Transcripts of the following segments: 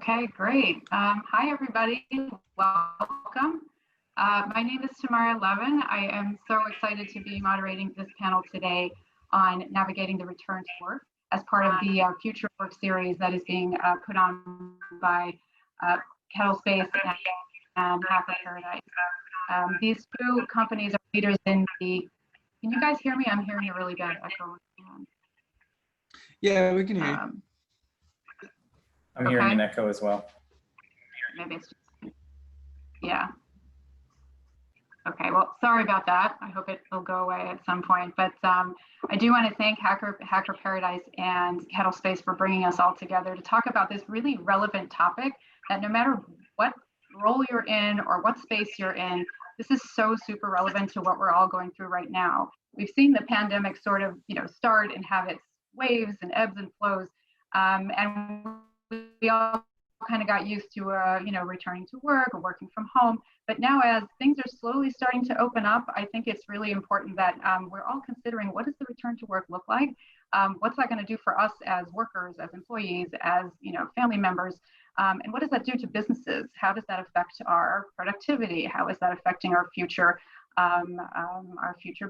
Okay, great. Hi, everybody. Welcome. My name is Tamara Levin. I am so excited to be moderating this panel today on navigating the return to work as part of the Future Work series that is being put on by Kettle Space and Hacker Paradise. These two companies are leaders in the, can you guys hear me? I'm hearing a really bad echo. Yeah, we can hear you. I'm hearing an echo as well. Maybe it's just, yeah. Okay, well, sorry about that. I hope it'll go away at some point. But I do want to thank Hacker Paradise and Kettle Space for bringing us all together to talk about this really relevant topic that no matter what role you're in or what space you're in, this is so super relevant to what we're all going through right now. We've seen the pandemic sort of, start and have its waves and ebbs and flows. And we all kind of got used to, returning to work or working from home. But now as things are slowly starting to open up, I think it's really important that we're all considering, what does the return to work look like? What's that going to do for us as workers, as employees, as family members? And what does that do to businesses? How does that affect our productivity? How is that affecting our future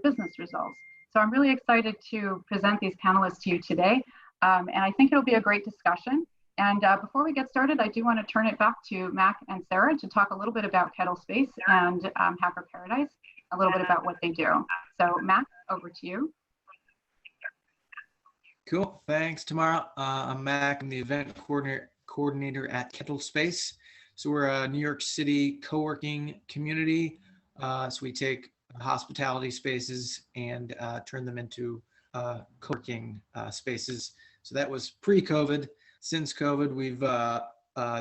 business results? So I'm really excited to present these panelists to you today. And I think it'll be a great discussion. And before we get started, I do want to turn it back to Mac and Sarah to talk a little bit about Kettle Space and Hacker Paradise, a little bit about what they do. So Mac, over to you. Cool, thanks Tamara. I'm Mac, I'm the event coordinator at Kettle Space. So we're a New York City co-working community. So we take hospitality spaces and turn them into co-working spaces. So that was pre-COVID. Since COVID, we've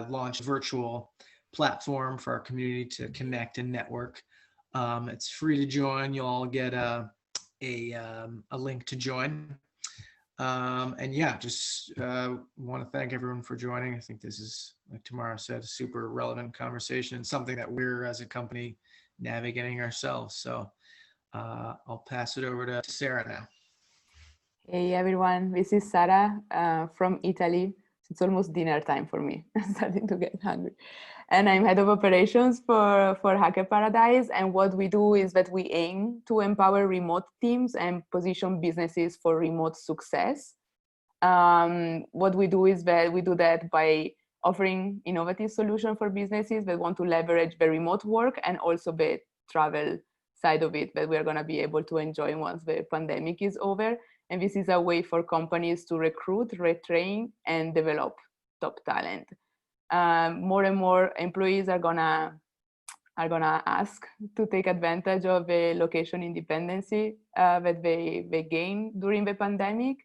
launched a virtual platform for our community to connect and network. It's free to join. You'll all get a link to join. And yeah, just want to thank everyone for joining. I think this is, like Tamara said, a super relevant conversation and something that we're as a company navigating ourselves. So I'll pass it over to Sarah now. Hey everyone, this is Sara from Italy. It's almost dinner time for me. I'm starting to get hungry. And I'm head of operations for Hacker Paradise. And what we do is that we aim to empower remote teams and position businesses for remote success. What we do is that we do that by offering innovative solutions for businesses that want to leverage the remote work and also the travel side of it that we're going to be able to enjoy once the pandemic is over. And this is a way for companies to recruit, retrain, and develop top talent. More and more employees are gonna ask to take advantage of the location independency that they gain during the pandemic.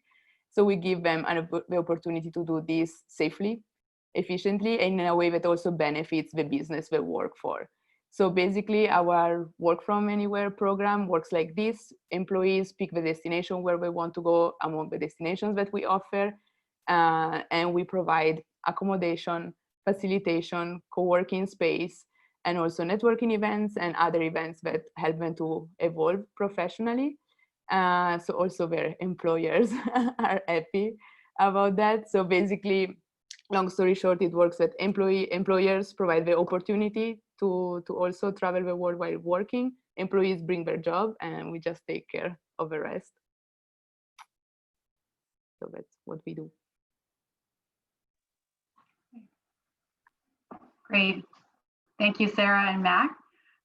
So we give them the opportunity to do this safely, efficiently, and in a way that also benefits the business they work for. So basically, our work from anywhere program works like this. Employees pick the destination where they want to go among the destinations that we offer, and we provide accommodation, facilitation, co-working space, and also networking events and other events that help them to evolve professionally. So also their employers are happy about that. So basically, long story short, it works that employers provide the opportunity to also travel the world while working. Employees bring their job and we just take care of the rest. So that's what we do. Great. Thank you, Sarah and Mac.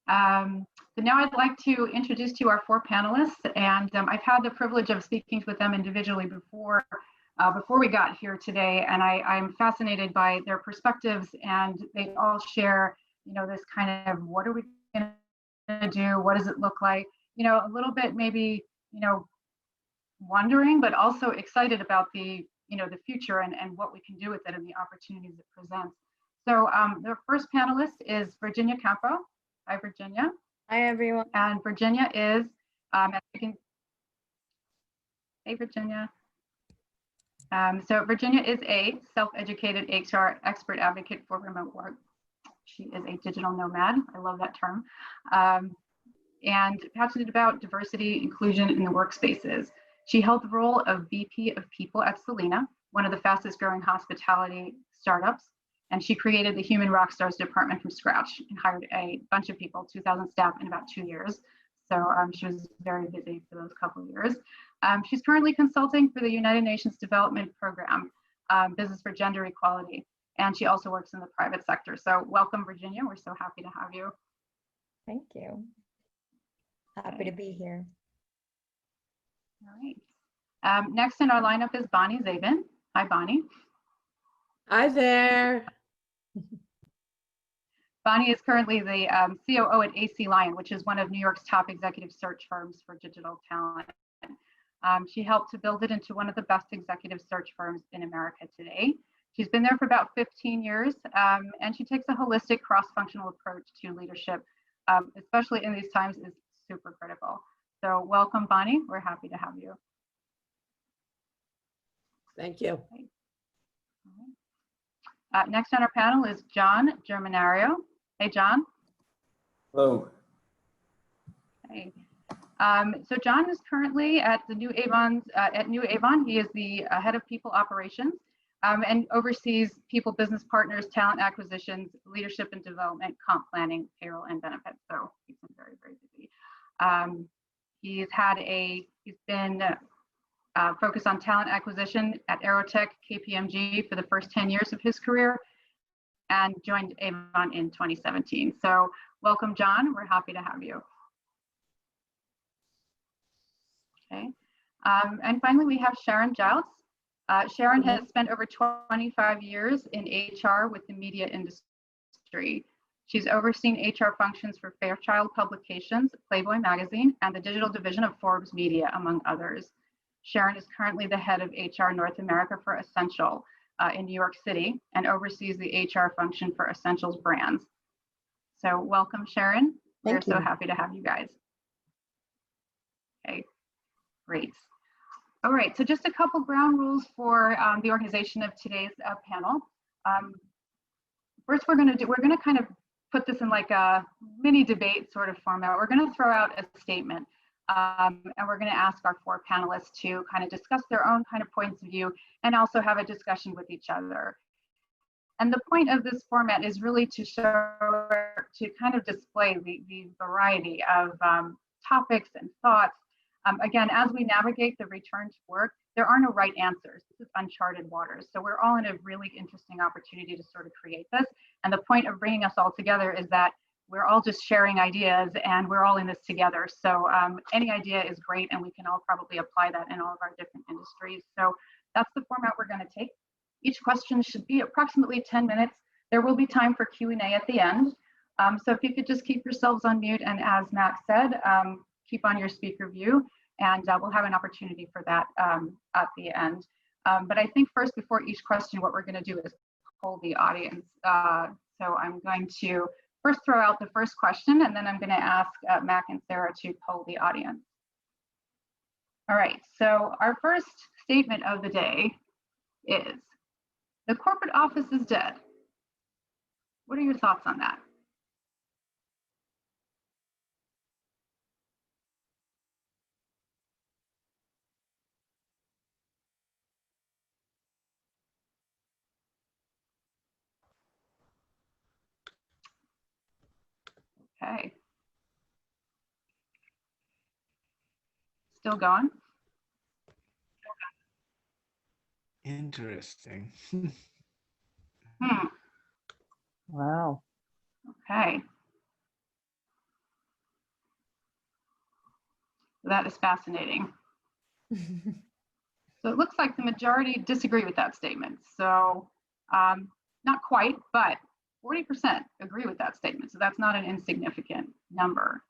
So now I'd like to introduce to you our four panelists. And I've had the privilege of speaking with them individually before we got here today. And I'm fascinated by their perspectives, and they all share this kind of, what are we going to do? What does it look like? A little bit maybe, wondering, but also excited about the future and what we can do with it and the opportunities it presents. So the first panelist is Virginia Campbell. Hi, Virginia. Hi, everyone. And Virginia is, hey, Virginia. So Virginia is a self-educated HR expert advocate for remote work. She is a digital nomad. I love that term. And passionate about diversity, inclusion in the workspaces. She held the role of VP of People at Selena, one of the fastest growing hospitality startups, And she created the Human Rockstars department from scratch and hired a bunch of people, 2,000 staff in about 2 years. So she was very busy for those couple of years. She's currently consulting for the United Nations Development Program, Business for Gender Equality. And she also works in the private sector. So welcome, Virginia. We're so happy to have you. Thank you. Happy to be here. All right. Next in our lineup is Bonnie Zabin. Hi, Bonnie. Hi there. Bonnie is currently the COO at AC Lion, which is one of New York's top executive search firms for digital talent. She helped to build it into one of the best executive search firms in America today. She's been there for about 15 years, and she takes a holistic cross-functional approach to leadership, especially in these times, is super critical. So welcome, Bonnie. We're happy to have you. Thank you. Next on our panel is John Germinario. Hey, John. Hello. Hey. So John is currently at the New Avon. He is the head of people operations and oversees people, business partners, talent acquisitions, leadership and development, comp planning, payroll, and benefits. So he's been very, very busy. He's been focused on talent acquisition at Aerotech, KPMG for the first 10 years of his career, and joined Avon in 2017. So welcome, John. We're happy to have you. Okay. And finally, we have Sharon Jouts. Sharon has spent over 25 years in HR with the media industry. She's overseen HR functions for Fairchild Publications, Playboy Magazine, and the digital division of Forbes Media, among others. Sharon is currently the head of HR North America for Essential in New York City and oversees the HR function for Essential's brands. So welcome, Sharon. We're so happy to have you guys. Okay, great. All right, so just a couple ground rules for the organization of today's panel. First, we're gonna kind of put this in like a mini debate sort of format. We're gonna throw out a statement. And we're going to ask our 4 panelists to kind of discuss their own kind of points of view and also have a discussion with each other. And the point of this format is really to kind of display the variety of topics and thoughts. Again, as we navigate the return to work, there are no right answers. This is uncharted waters. So we're all in a really interesting opportunity to sort of create this. And the point of bringing us all together is that we're all just sharing ideas and we're all in this together. So any idea is great and we can all probably apply that in all of our different industries. So that's the format we're going to take. Each question should be approximately 10 minutes. There will be time for Q&A at the end. So if you could just keep yourselves on mute, and as Max said, keep on your speaker view, and we'll have an opportunity for that at the end. But I think first, before each question, what we're going to do is poll the audience. So I'm going to first throw out the first question, and then I'm going to ask Mac and Sarah to poll the audience. All right, so our first statement of the day is, the corporate office is dead. What are your thoughts on that? Okay. Still going? Interesting. Wow. Okay. That is fascinating. So it looks like the majority disagree with that statement. So not quite, but 40% agree with that statement. So that's not an insignificant number.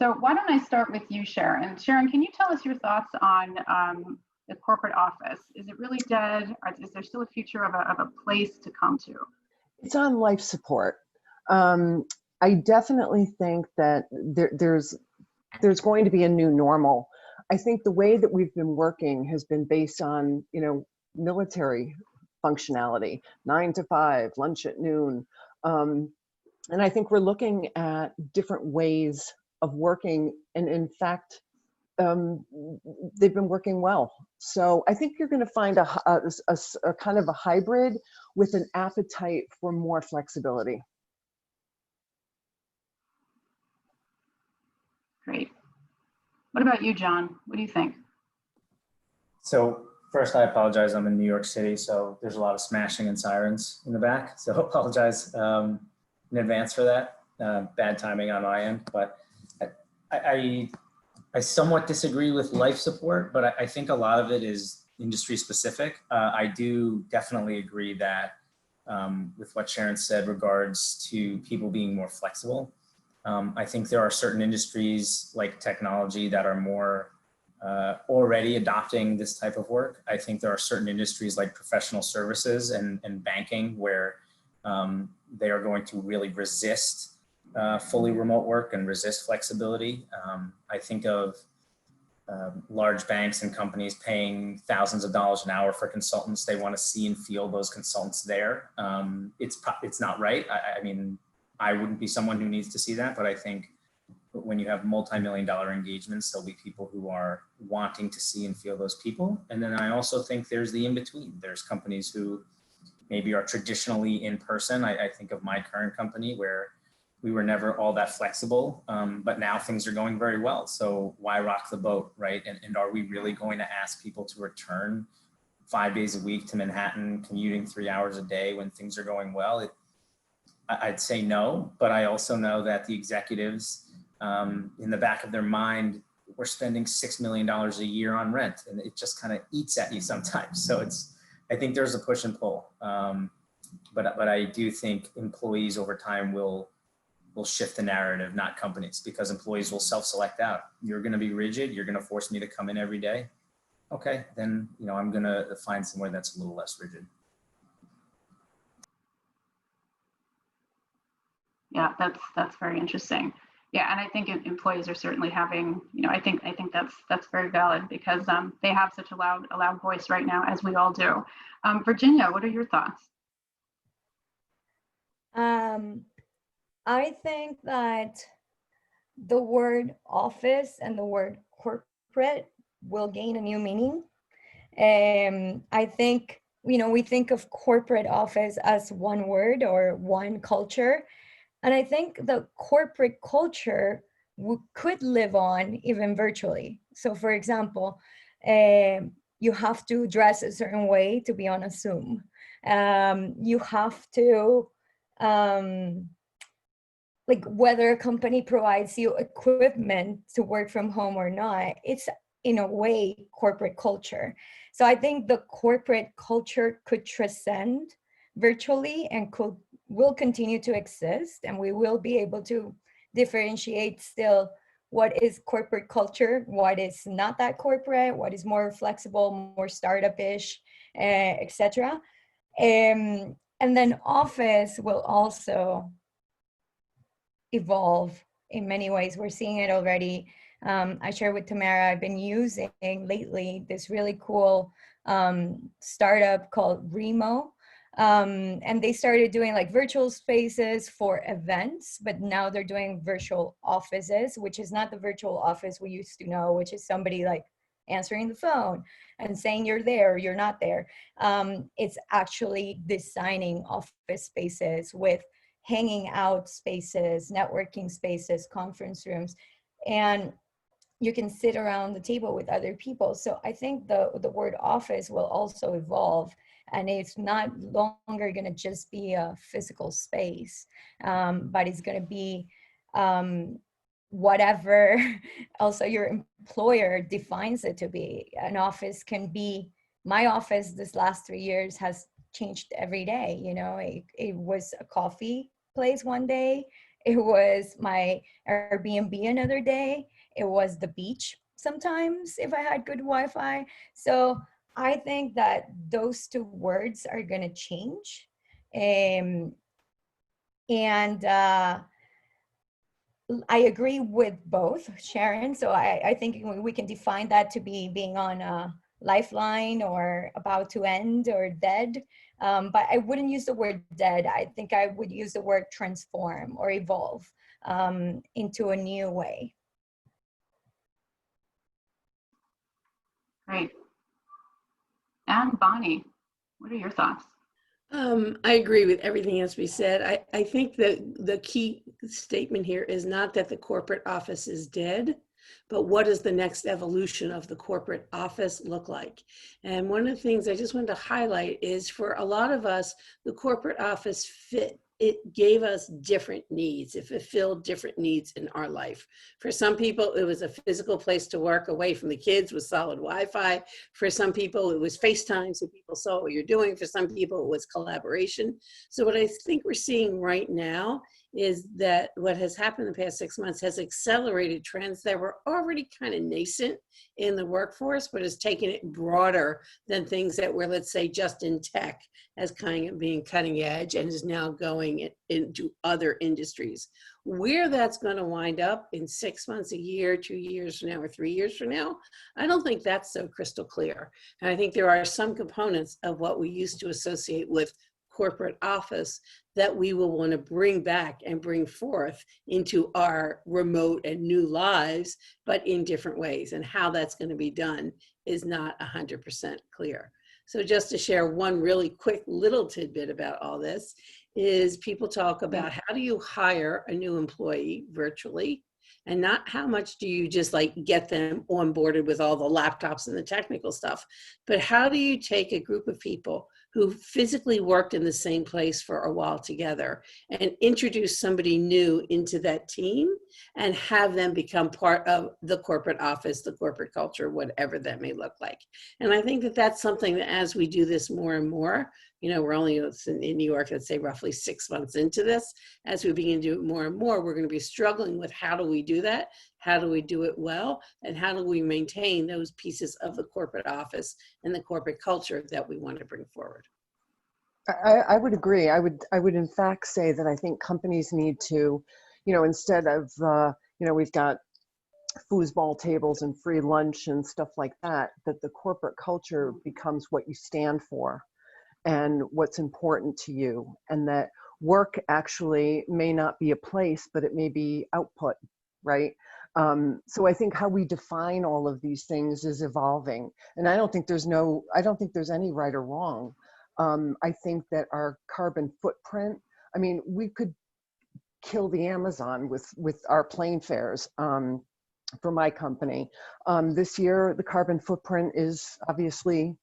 So why don't I start with you, Sharon? Sharon, can you tell us your thoughts on the corporate office? Is it really dead? Or is there still a future of a place to come to? It's on life support. I definitely think that there's going to be a new normal. I think the way that we've been working has been based on, military functionality, 9 to 5, lunch at noon. And I think we're looking at different ways of working. And in fact, um, they've been working well. So I think you're going to find a kind of a hybrid with an appetite for more flexibility. Great. What about you, John? What do you think? So first, I apologize. I'm in New York City, so there's a lot of smashing and sirens in the back. So apologize in advance for that. Bad timing on my end, but I somewhat disagree with life support, but I think a lot of it is industry specific. I do definitely agree that with what Sharon said regards to people being more flexible. I think there are certain industries like technology that are more already adopting this type of work. I think there are certain industries like professional services and banking where they are going to really resist fully remote work and resist flexibility. I think of large banks and companies paying thousands of dollars an hour for consultants. They want to see and feel those consultants there. It's not right. I mean, I wouldn't be someone who needs to see that, but I think when you have multi-million-dollar engagements, there'll be people who are wanting to see and feel those people. And then I also think there's the in-between. There's companies who maybe are traditionally in person. I think of my current company where we were never all that flexible, but now things are going very well. So why rock the boat, right? And are we really going to ask people to return 5 days a week to Manhattan, commuting 3 hours a day when things are going well? I'd say no, but I also know that the executives in the back of their mind, we're spending $6 million a year on rent, and it just kind of eats at you sometimes. So I think there's a push and pull, but I do think employees over time will shift the narrative, not companies, because employees will self-select out. You're going to be rigid. You're going to force me to come in every day. Okay, then I'm going to find somewhere that's a little less rigid. Yeah, that's very interesting. Yeah, and I think employees are certainly having, I think that's very valid because they have such a loud voice right now, as we all do. Virginia, what are your thoughts? I think that the word office and the word corporate will gain a new meaning. I think, we think of corporate office as one word or one culture. And I think the corporate culture could live on even virtually. So for example, you have to dress a certain way to be on a Zoom. You have to, like whether a company provides you equipment to work from home or not, it's in a way corporate culture. So I think the corporate culture could transcend virtually and will continue to exist, and we will be able to differentiate still what is corporate culture, what is not that corporate, what is more flexible, more startup-ish, etc. And then office will also evolve in many ways. We're seeing it already. I shared with Tamara, I've been using lately this really cool startup called Remo. And they started doing like virtual spaces for events, but now they're doing virtual offices, which is not the virtual office we used to know, which is somebody like answering the phone and saying you're there, you're not there. It's actually designing office spaces with hanging out spaces, networking spaces, conference rooms, and you can sit around the table with other people. So I think the word office will also evolve, and it's not longer going to just be a physical space, but it's going to be whatever also your employer defines it to be. An office can be, my office this last 3 years has changed every day. It was a coffee place one day, it was my Airbnb another day, it was the beach sometimes if I had good Wi-Fi. So I think that those two words are going to change. And I agree with both, Sharon. So I think we can define that to be being on a lifeline or about to end or dead. But I wouldn't use the word dead. I think I would use the word transform or evolve into a new way. Great. And Bonnie, what are your thoughts? I agree with everything that's been said. I think that the key statement here is not that the corporate office is dead, but what does the next evolution of the corporate office look like? And one of the things I just wanted to highlight is for a lot of us, the corporate office it gave us different needs. It fulfilled different needs in our life. For some people, it was a physical place to work away from the kids with solid Wi-Fi. For some people, it was FaceTime, so people saw what you're doing. For some people, it was collaboration. So what I think we're seeing right now is that what has happened in the past 6 months has accelerated trends that were already kind of nascent in the workforce, but has taken it broader than things that were, let's say, just in tech as kind of being cutting edge and is now going into other industries. Where that's going to wind up in 6 months, a year, 2 years from now, or 3 years from now, I don't think that's so crystal clear. And I think there are some components of what we used to associate with corporate office that we will want to bring back and bring forth into our remote and new lives, but in different ways. And how that's going to be done is not 100% clear. So just to share one really quick little tidbit about all this is people talk about how do you hire a new employee virtually, and not how much do you just like get them onboarded with all the laptops and the technical stuff, but how do you take a group of people who physically worked in the same place for a while together and introduce somebody new into that team and have them become part of the corporate office, the corporate culture, whatever that may look like. And I think that that's something that as we do this more and more, you know, we're only in New York, let's say roughly 6 months into this. As we begin to do it more and more, we're going to be struggling with how do we do that? How do we do it well? And how do we maintain those pieces of the corporate office and the corporate culture that we want to bring forward? I would agree. I would in fact say that I think companies need to, you know, instead of, you know, we've got foosball tables and free lunch and stuff like that, that the corporate culture becomes what you stand for and what's important to you, and that work actually may not be a place, but it may be output, right? So I think how we define all of these things is evolving, and I don't think there's any right or wrong. I think that our carbon footprint, I mean, we could kill the Amazon with our plane fares for my company. This year, the carbon footprint is obviously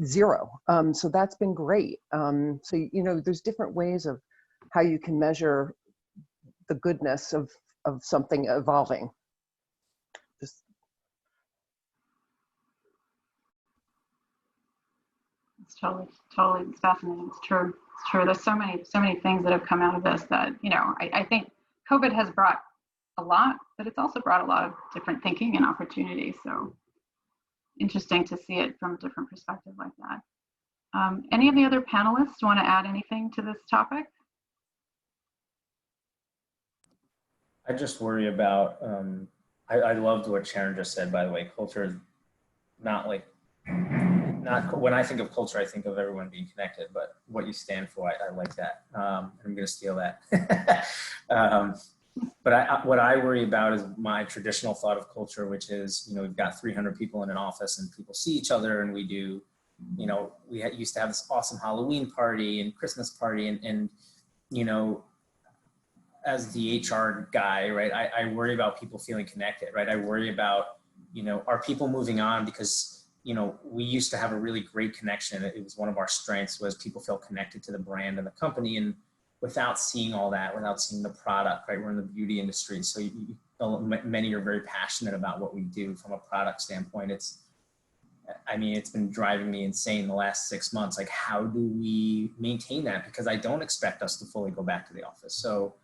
0. So that's been great. So, you know, there's different ways of how you can measure the goodness of something evolving. Just It's totally it's fascinating. It's true. It's true. There's so many things that have come out of this that, you know, I think COVID has brought a lot, but it's also brought a lot of different thinking and opportunities. So interesting to see it from a different perspective like that. Any of the other panelists want to add anything to this topic? I just worry about, I loved what Sharon just said, by the way. Culture is not when I think of culture, I think of everyone being connected, but what you stand for, I like that. I'm going to steal that. But what I worry about is my traditional thought of culture, which is, you know, we've got 300 people in an office and people see each other, and we do, you know, we used to have this awesome Halloween party and Christmas party, and you know, as the HR guy, right, I worry about people feeling connected, right? I worry about, you know, are people moving on because, you know, we used to have a really great connection. It was one of our strengths, was people feel connected to the brand and the company. And without seeing all that, without seeing the product, right? We're in the beauty industry. So many are very passionate about what we do from a product standpoint. I mean, it's been driving me insane the last 6 months. Like, how do we maintain that? Because I don't expect us to fully go back to the office. So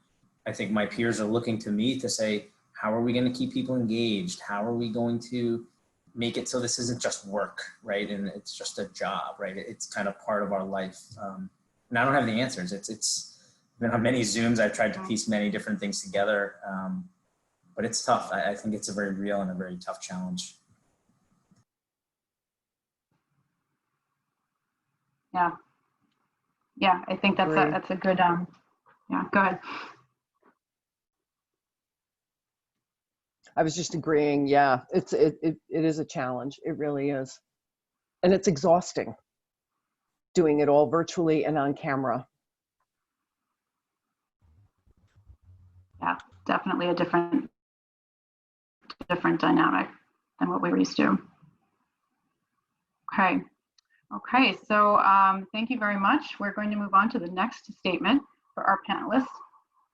I think my peers are looking to me to say, how are we going to keep people engaged? How are we going to make it so this isn't just work, right? And it's just a job, right? It's kind of part of our life. And I don't have the answers. It's been on many Zooms. I've tried to piece many different things together, but it's tough. I think it's a very real and a very tough challenge. Yeah, I think that's a good, yeah, go ahead. I was just agreeing. Yeah, it is a challenge. It really is. And it's exhausting doing it all virtually and on camera. Yeah, definitely a different dynamic than what we were used to. Okay, so thank you very much. We're going to move on to the next statement for our panelists.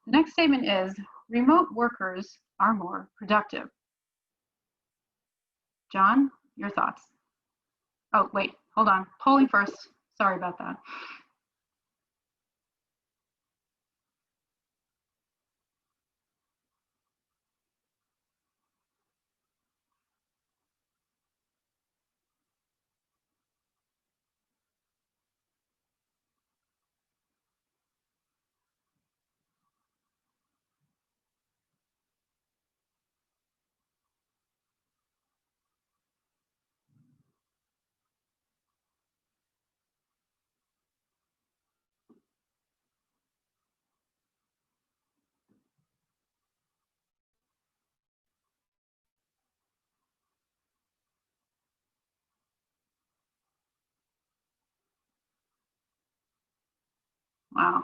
The next statement is, remote workers are more productive. John, your thoughts? Oh, wait, hold on. Polling first. Sorry about that. Wow.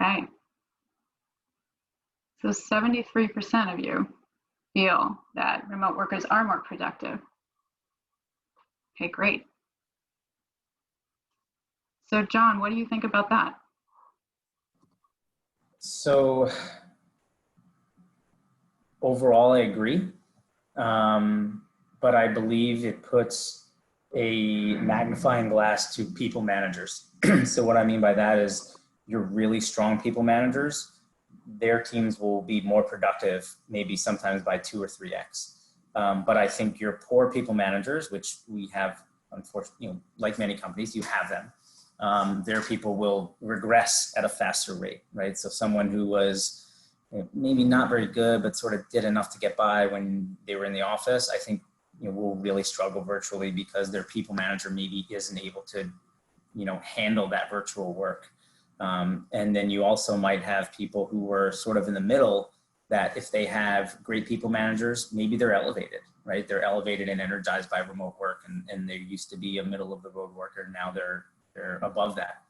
Okay. So 73% of you feel that remote workers are more productive. Okay, great. So John, what do you think about that? So overall, I agree. But I believe it puts a magnifying glass to people managers. So what I mean by that is your really strong people managers, their teams will be more productive, maybe sometimes by 2 or 3x. But I think your poor people managers, which we have, unfortunately, like many companies, you have them. Their people will regress at a faster rate, right? So someone who was maybe not very good, but sort of did enough to get by when they were in the office, I think will really struggle virtually because their people manager maybe isn't able to handle that virtual work. And then you also might have people who were sort of in the middle that if they have great people managers, maybe they're elevated, right? They're elevated and energized by remote work, and they used to be a middle of the road worker. Now they're above that.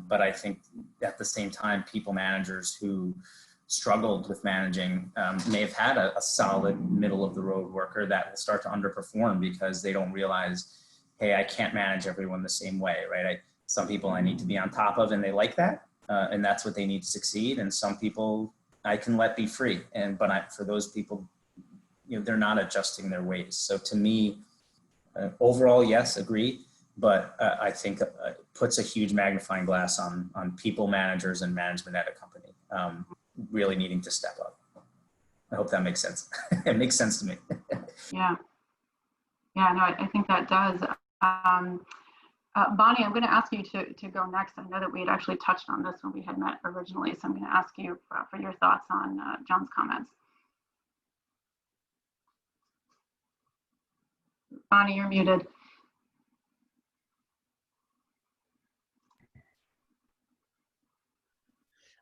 But I think at the same time, people managers who struggled with managing may have had a solid middle of the road worker that will start to underperform because they don't realize, hey, I can't manage everyone the same way, right? Some people I need to be on top of and they like that, and that's what they need to succeed. And some people I can let be free. But for those people, they're not adjusting their ways. So to me, overall, yes, agree. But I think it puts a huge magnifying glass on people managers and management at a company really needing to step up. I hope that makes sense. It makes sense to me. Yeah, no, I think that does. Bonnie, I'm going to ask you to go next. I know that we had actually touched on this when we had met originally, so I'm going to ask you for your thoughts on John's comments. Bonnie, you're muted.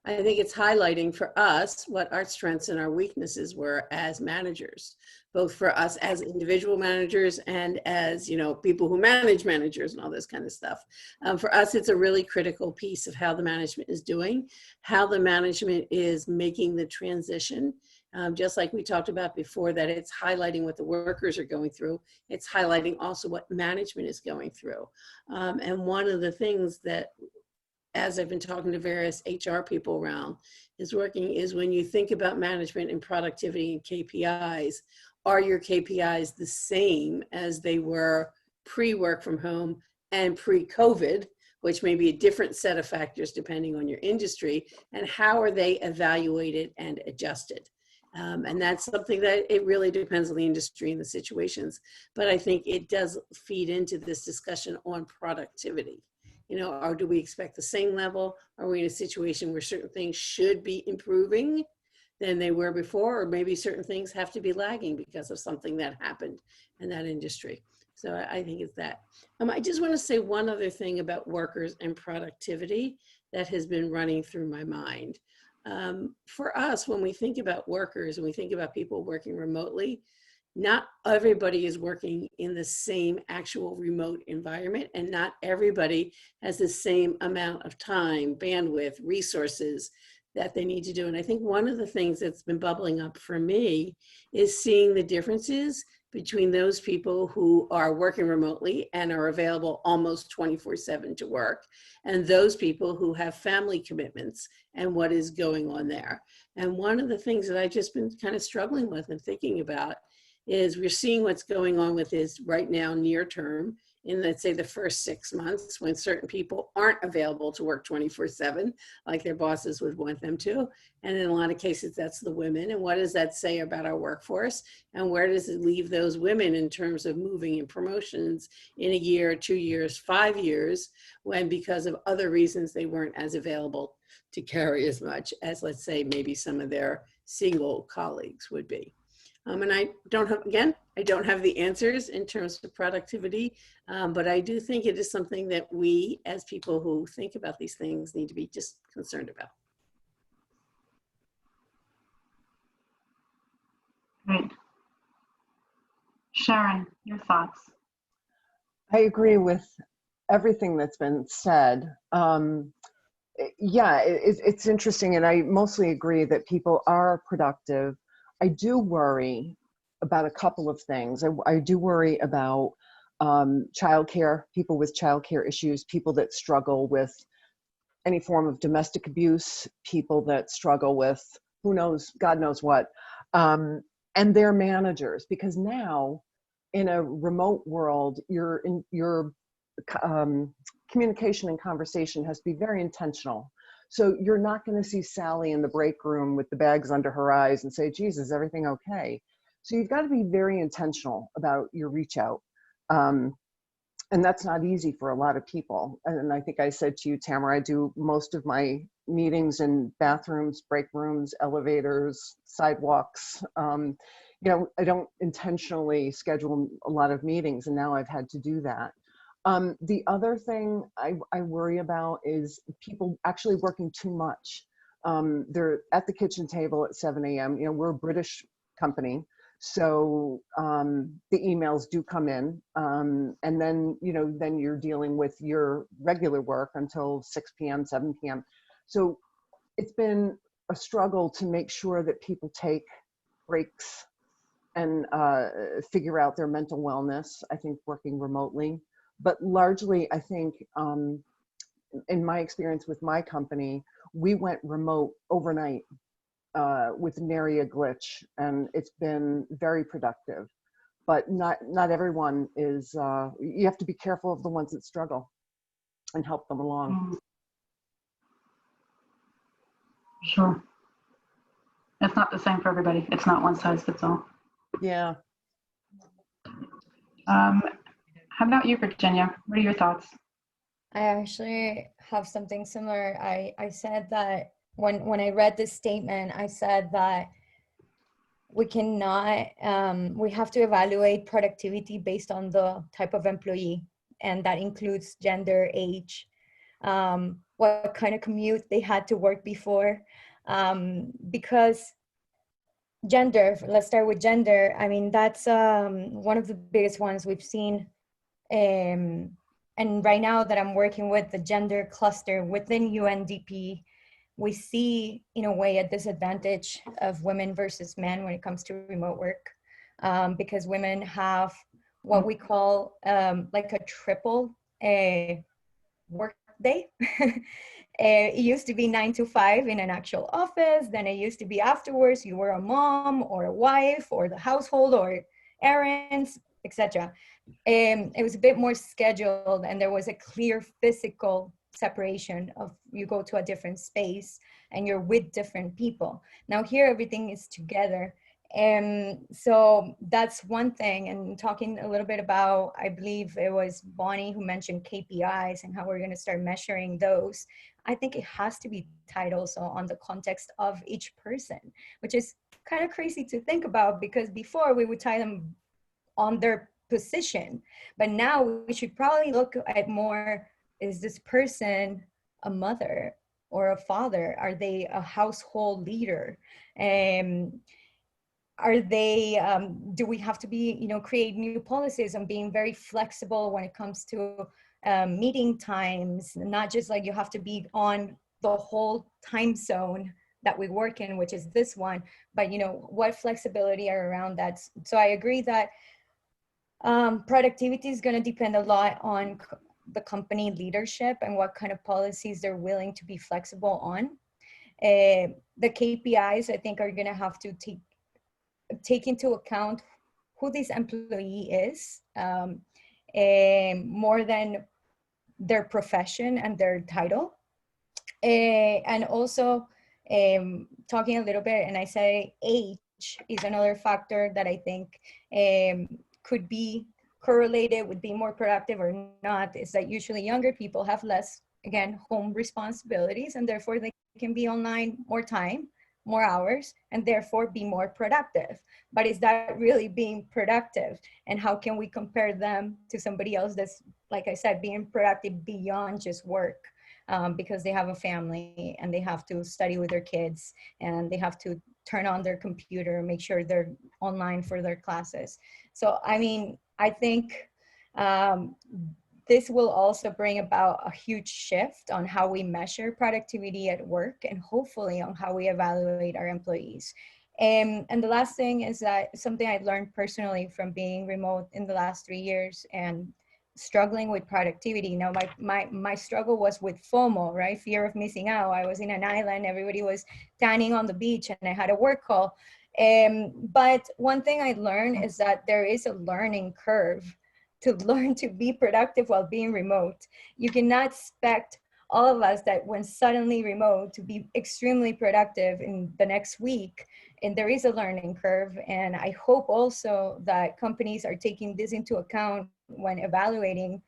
I think it's highlighting for us what our strengths and our weaknesses were as managers, both for us as individual managers and as, people who manage managers and all this kind of stuff. For us, it's a really critical piece of how the management is doing, how the management is making the transition. Just like we talked about before, that it's highlighting what the workers are going through. It's highlighting also what management is going through. And one of the things that, as I've been talking to various HR people around, is when you think about management and productivity and KPIs, are your KPIs the same as they were pre-work from home and pre-COVID, which may be a different set of factors depending on your industry, and how are they evaluated and adjusted? And that's something that it really depends on the industry and the situations, but I think it does feed into this discussion on productivity. Or do we expect the same level? Are we in a situation where certain things should be improving than they were before, or maybe certain things have to be lagging because of something that happened in that industry? So I think it's that. I just want to say one other thing about workers and productivity that has been running through my mind. for us, when we think about workers and we think about people working remotely, not everybody is working in the same actual remote environment, and not everybody has the same amount of time, bandwidth, resources that they need to do. And I think one of the things that's been bubbling up for me is seeing the differences between those people who are working remotely and are available almost 24/7 to work, and those people who have family commitments and what is going on there. And one of the things that I've just been kind of struggling with and thinking about is we're seeing what's going on with this right now near term in, let's say, the first 6 months, when certain people aren't available to work 24/7 like their bosses would want them to. And in a lot of cases, that's the women. And what does that say about our workforce? And where does it leave those women in terms of moving in promotions in a year, 2 years, 5 years, when because of other reasons they weren't as available to carry as much as, let's say, maybe some of their single colleagues would be. And I don't have, again, I don't have the answers in terms of productivity, but I do think it is something that we, as people who think about these things, need to be just concerned about. Great. Sharon, your thoughts? I agree with everything that's been said. Yeah, it's interesting, and I mostly agree that people are productive. I do worry about a couple of things. I do worry about childcare, people with childcare issues, people that struggle with any form of domestic abuse, people that struggle with who knows, God knows what, and their managers. Because now, in a remote world, your communication and conversation has to be very intentional. So you're not going to see Sally in the break room with the bags under her eyes and say, "Geez, is everything okay?" So you've got to be very intentional about your reach out. And that's not easy for a lot of people. And I think I said to you, Tamara, I do most of my meetings in bathrooms, break rooms, elevators, sidewalks. You know, I don't intentionally schedule a lot of meetings, and now I've had to do that. The other thing I worry about is people actually working too much. They're at the kitchen table at 7 a.m. You know, we're a British company, so the emails do come in, and then, you know, then you're dealing with your regular work until 6 p.m., 7 p.m. So it's been a struggle to make sure that people take breaks and figure out their mental wellness, I think, working remotely. But largely, I think, in my experience with my company, we went remote overnight with nary a glitch, and it's been very productive. But not everyone is, you have to be careful of the ones that struggle and help them along. Sure. It's not the same for everybody. It's not one size fits all. Yeah. How about you, Virginia? What are your thoughts? I actually have something similar. I said that when I read this statement, I said that we cannot, we have to evaluate productivity based on the type of employee, and that includes gender, age, what kind of commute they had to work before, because gender, let's start with gender. I mean, that's one of the biggest ones we've seen. And right now that I'm working with the gender cluster within UNDP, we see, in a way, a disadvantage of women versus men when it comes to remote work, because women have what we call like a triple work day. It used to be 9 to 5 in an actual office. Then it used to be afterwards, you were a mom or a wife or the household or errands, etc. It was a bit more scheduled, and there was a clear physical separation of you go to a different space and you're with different people. Now here everything is together. And so that's one thing. And talking a little bit about, I believe it was Bonnie who mentioned KPIs and how we're going to start measuring those. I think it has to be tied also on the context of each person, which is kind of crazy to think about, because before we would tie them on their position, but now we should probably look at more, is this person a mother? or a father? Are they a household leader? Are they, do we have to be, create new policies on being very flexible when it comes to meeting times, not just like you have to be on the whole time zone that we work in, which is this one, but what flexibility are around that? So I agree that productivity is going to depend a lot on the company leadership and what kind of policies they're willing to be flexible on. The KPIs, I think, are going to have to take into account who this employee is, more than their profession and their title. And also talking a little bit, and I say age is another factor that I think could be correlated with being more productive or not, is that usually younger people have less, again, home responsibilities, and therefore they can be online more time, more hours, and therefore be more productive. But is that really being productive? And how can we compare them to somebody else that's, like I said, being productive beyond just work? Because they have a family and they have to study with their kids and they have to turn on their computer, make sure they're online for their classes. So, I mean, I think this will also bring about a huge shift on how we measure productivity at work and hopefully on how we evaluate our employees. And the last thing is that something I learned personally from being remote in the last 3 years and struggling with productivity. My struggle was with FOMO, right? Fear of missing out. I was in an island, everybody was tanning on the beach, and I had a work call. But one thing I learned is that there is a learning curve to learn to be productive while being remote. You cannot expect all of us that when suddenly remote to be extremely productive in the next week. And there is a learning curve. And I hope also that companies are taking this into account when evaluating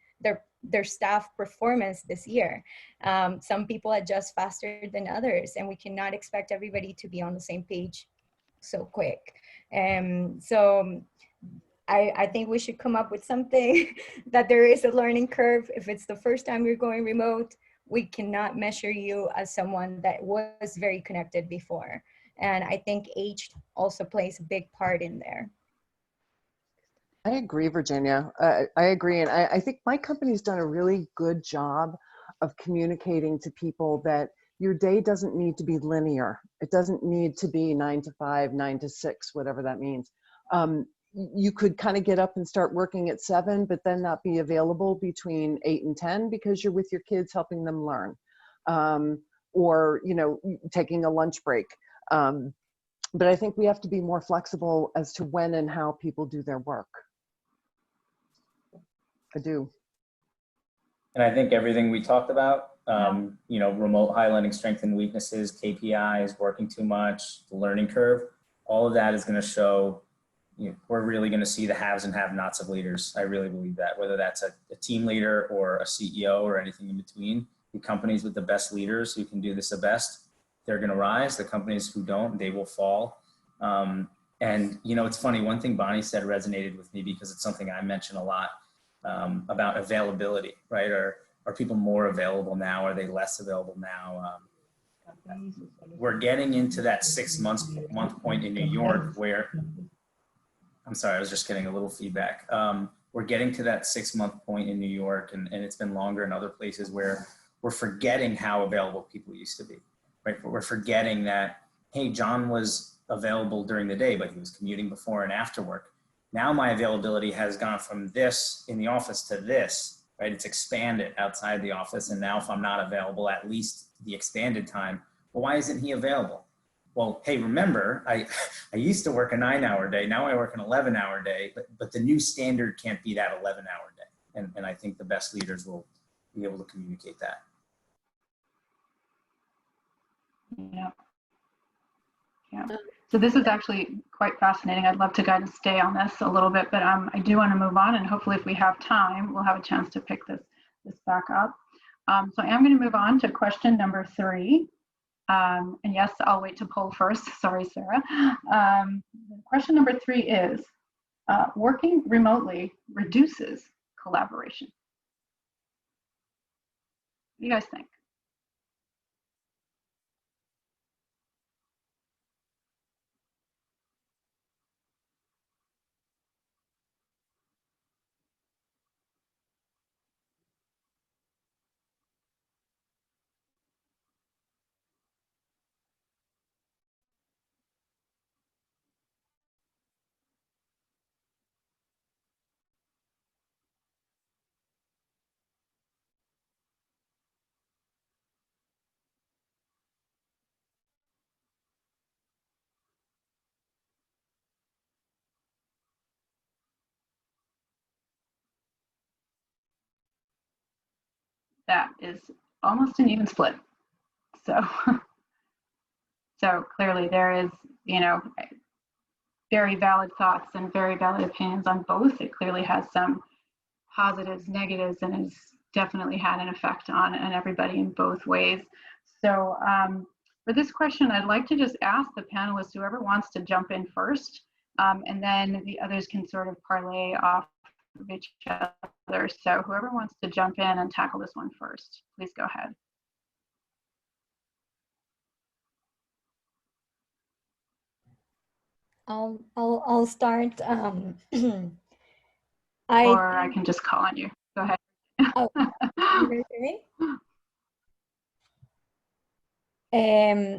their staff performance this year. Some people adjust faster than others, and we cannot expect everybody to be on the same page so quick. So I think we should come up with something that there is a learning curve. If it's the first time you're going remote, we cannot measure you as someone that was very connected before. And I think age also plays a big part in there. I agree, Virginia. I agree. And I think my company's done a really good job of communicating to people that your day doesn't need to be linear. It doesn't need to be 9 to 5, 9 to 6, whatever that means. You could kind of get up and start working at 7, but then not be available between 8 and 10 because you're with your kids helping them learn, or, taking a lunch break. But I think we have to be more flexible as to when and how people do their work. I do. And I think everything we talked about, remote highlighting strengths and weaknesses, KPIs, working too much, the learning curve, all of that is going to show, we're really going to see the haves and have-nots of leaders. I really believe that, whether that's a team leader or a CEO or anything in between. The companies with the best leaders who can do this the best, they're going to rise. The companies who don't, they will fall. And, it's funny, one thing Bonnie said resonated with me because it's something I mention a lot, about availability, right? Are people more available now? Are they less available now? We're getting into that 6 month point in New York where, I'm sorry, I was just getting a little feedback. We're getting to that 6 month point in New York, and it's been longer in other places where we're forgetting how available people used to be, right? But we're forgetting that, hey, John was available during the day, but he was commuting before and after work. Now my availability has gone from this in the office to this, right? It's expanded outside the office. And now if I'm not available, at least the expanded time, well, why isn't he available? Well, hey, remember, I used to work a 9-hour day. Now I work an 11-hour day, but the new standard can't be that 11-hour day. And I think the best leaders will be able to communicate that. Yeah. So this is actually quite fascinating. I'd love to kind of stay on this a little bit, but I do want to move on, and hopefully if we have time, we'll have a chance to pick this back up. So I am going to move on to question number 3. And yes, I'll wait to poll first. Sorry, Sarah. Question number 3 is, working remotely reduces collaboration. What do you guys think? that is almost an even split. So, so clearly there is, very valid thoughts and very valid opinions on both. It clearly has some positives, negatives, and has definitely had an effect on everybody in both ways. So for this question, I'd like to just ask the panelists, whoever wants to jump in first, and then the others can sort of parlay off of each other. So whoever wants to jump in and tackle this one first, please go ahead. I'll start. Or I can just call on you. Go ahead. Oh, you guys hear me?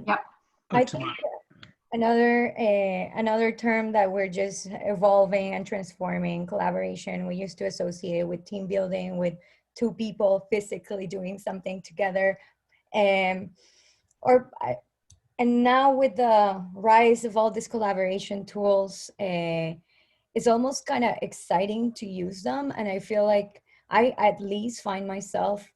Yep. I think another term that we're just evolving and transforming, collaboration. We used to associate with team building, with two people physically doing something together, and now with the rise of all these collaboration tools, it's almost kind of exciting to use them. And I feel like I at least find myself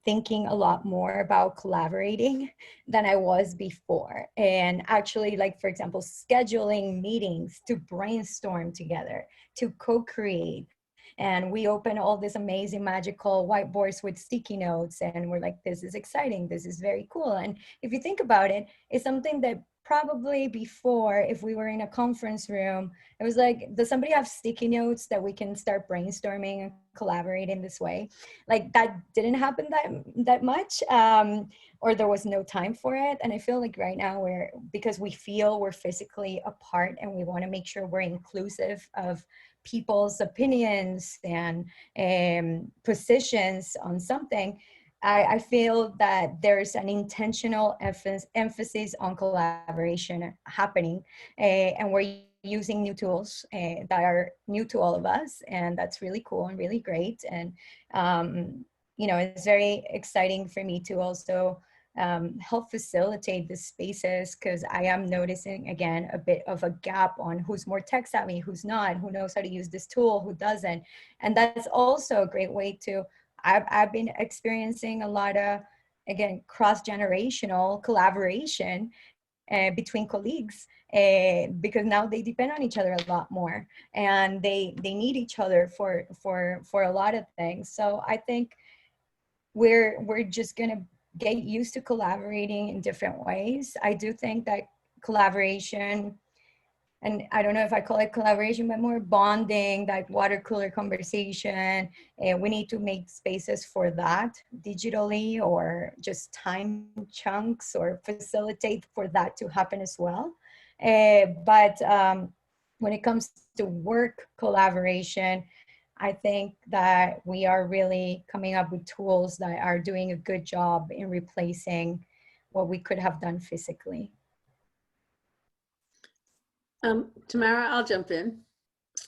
thinking a lot more about collaborating than I was before. And actually, like, for example, scheduling meetings to brainstorm together, to co-create. And we open all these amazing magical whiteboards with sticky notes, and we're like, this is exciting, this is very cool. And if you think about it, it's something that probably before, if we were in a conference room, it was like, does somebody have sticky notes that we can start brainstorming and collaborate in this way? Like, that didn't happen that much, or there was no time for it. And I feel like right now because we feel we're physically apart and we want to make sure we're inclusive of people's opinions and positions on something, I feel that there's an intentional emphasis on collaboration happening, and we're using new tools that are new to all of us, and that's really cool and really great. And it's very exciting for me to also help facilitate the spaces, because I am noticing, again, a bit of a gap on who's more tech savvy, who's not, who knows how to use this tool, who doesn't. And that's also a great way to, I've been experiencing a lot of, again, cross-generational collaboration between colleagues, because now they depend on each other a lot more, and they need each other for a lot of things. So I think we're just gonna get used to collaborating in different ways. I do think that collaboration, and I don't know if I call it collaboration, but more bonding, that water cooler conversation, and we need to make spaces for that digitally, or just time chunks, or facilitate for that to happen as well. But when it comes to work collaboration, I think that we are really coming up with tools that are doing a good job in replacing what we could have done physically. Tamara, I'll jump in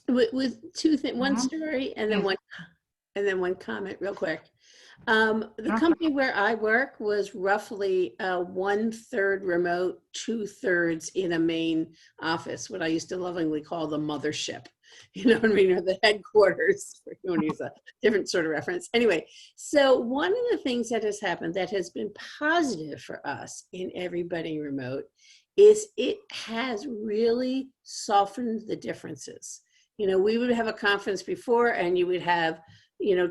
with two things, one story and then one comment real quick. The company where I work was roughly 1/3 remote, 2/3 in a main office, what I used to lovingly call the mothership. You know what I mean? Or the headquarters. We're going to use a different sort of reference. Anyway, so one of the things that has happened that has been positive for us in everybody remote is it has really softened the differences. We would have a conference before and you would have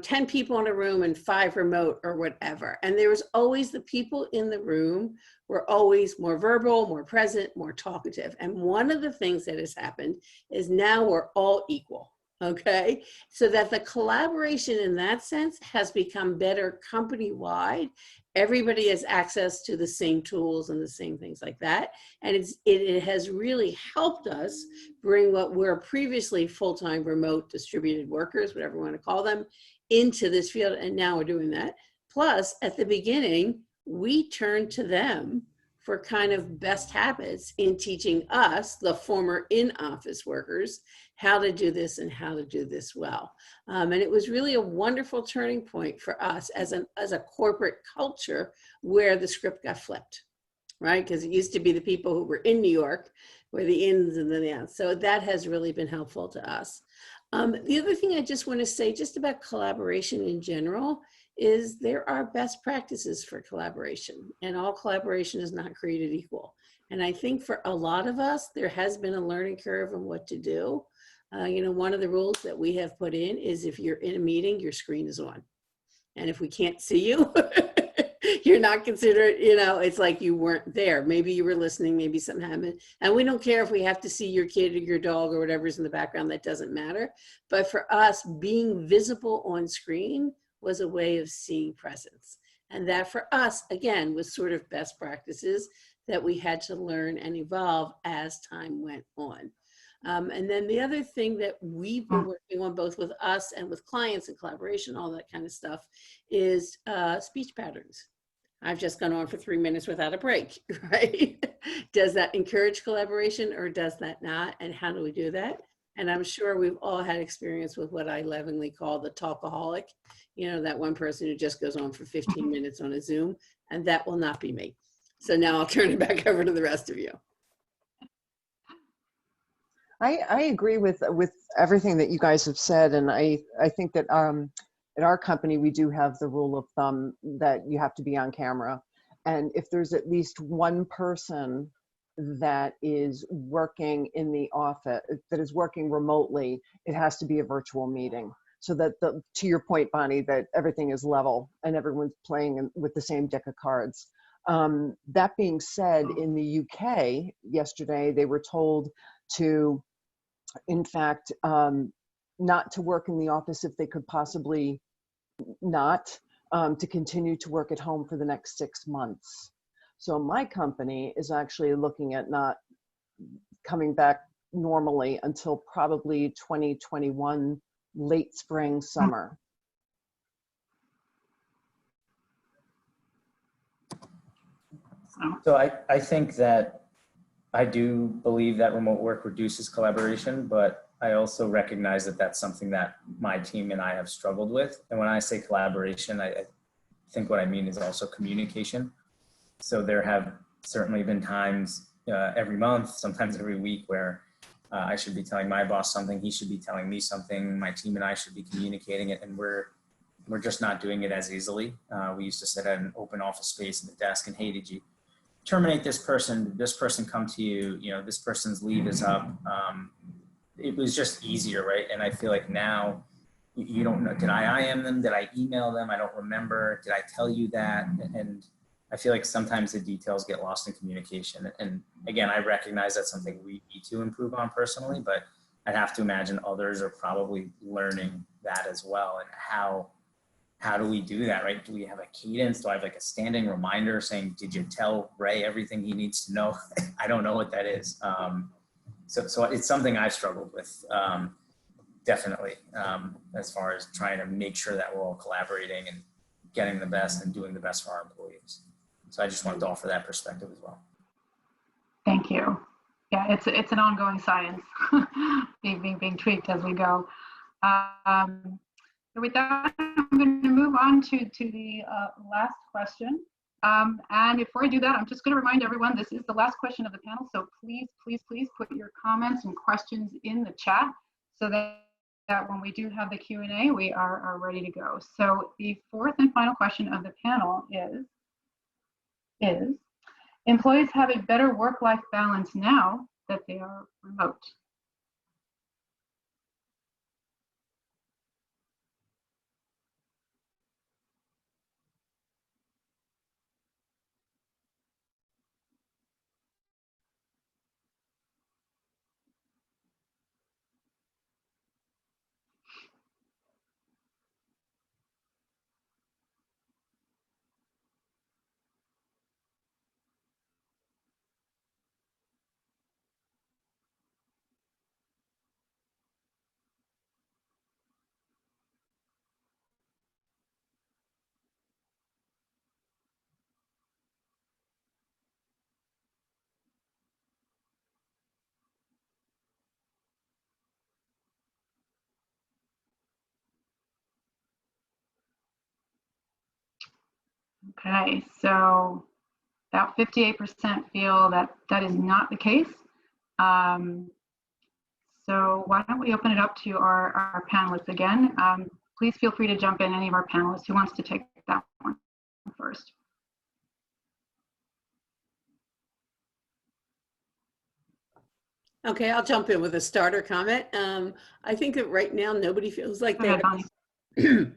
10 people in a room and 5 remote or whatever. And there was always, the people in the room were always more verbal, more present, more talkative. And one of the things that has happened is now we're all equal, okay? So that the collaboration in that sense has become better company-wide. Everybody has access to the same tools and the same things like that. And it has really helped us bring what were previously full-time remote distributed workers, whatever you want to call them, into this field. And now we're doing that. Plus, at the beginning, we turned to them for kind of best habits in teaching us, the former in-office workers, how to do this and how to do this well. And it was really a wonderful turning point for us as a corporate culture where the script got flipped, right? Because it used to be the people who were in New York were the ins and the outs. So that has really been helpful to us. The other thing I just want to say just about collaboration in general is there are best practices for collaboration, and all collaboration is not created equal. And I think for a lot of us, there has been a learning curve on what to do. You know, one of the rules that we have put in is if you're in a meeting, your screen is on. And if we can't see you, you're not considered, you know, it's like you weren't there. Maybe you were listening, maybe something happened. And we don't care if we have to see your kid or your dog or whatever's in the background, that doesn't matter. But for us, being visible on screen was a way of seeing presence. And that for us, again, was sort of best practices that we had to learn and evolve as time went on. And then the other thing that we've been working on, both with us and with clients and collaboration, all that kind of stuff, is speech patterns. I've just gone on for 3 minutes without a break, right? Does that encourage collaboration or does that not? And how do we do that? And I'm sure we've all had experience with what I lovingly call the talkaholic, you know, that one person who just goes on for 15 minutes on a Zoom, and that will not be me. So now I'll turn it back over to the rest of you. I agree with everything that you guys have said, and I think that at our company we do have the rule of thumb that you have to be on camera, and if there's at least one person that is working in the office, that is working remotely, it has to be a virtual meeting, so that to your point, Bonnie, that everything is level and everyone's playing with the same deck of cards. That being said, in the UK yesterday, they were told to, in fact, not to work in the office if they could possibly not, to continue to work at home for the next 6 months. So my company is actually looking at not coming back normally until probably 2021, late spring, summer. So I think that I do believe that remote work reduces collaboration, but I also recognize that that's something that my team and I have struggled with. And when I say collaboration, I think what I mean is also communication. So there have certainly been times every month, sometimes every week, where I should be telling my boss something, he should be telling me something, my team and I should be communicating it, and we're just not doing it as easily. We used to sit at an open office space at the desk and, hey, did you terminate this person? Did this person come to you? You know, this person's leave is up. It was just easier, right? And I feel like now you don't know, did I IM them? Did I email them? I don't remember. Did I tell you that? And I feel like sometimes the details get lost in communication. And again, I recognize that's something we need to improve on personally, but I'd have to imagine others are probably learning that as well. And how do we do that, right? Do we have a cadence? Do I have like a standing reminder saying, did you tell Ray everything he needs to know? I don't know what that is. So it's something I've struggled with, definitely, as far as trying to make sure that we're all collaborating and getting the best and doing the best for our employees. So I just wanted to offer that perspective as well. Thank you. Yeah, it's an ongoing science, being tweaked as we go. So with that, I'm going to move on to the last question. And before I do that, I'm just going to remind everyone this is the last question of the panel. So please put your comments and questions in the chat so that when we do have the Q&A, we are ready to go. So the fourth and final question of the panel is employees have a better work-life balance now that they are remote? Okay, so about 58% feel that that is not the case. So why don't we open it up to our panelists again. please feel free to jump in, any of our panelists. Who wants to take that one first? Okay, I'll jump in with a starter comment. I think that right now nobody feels like Go they ahead, Bonnie.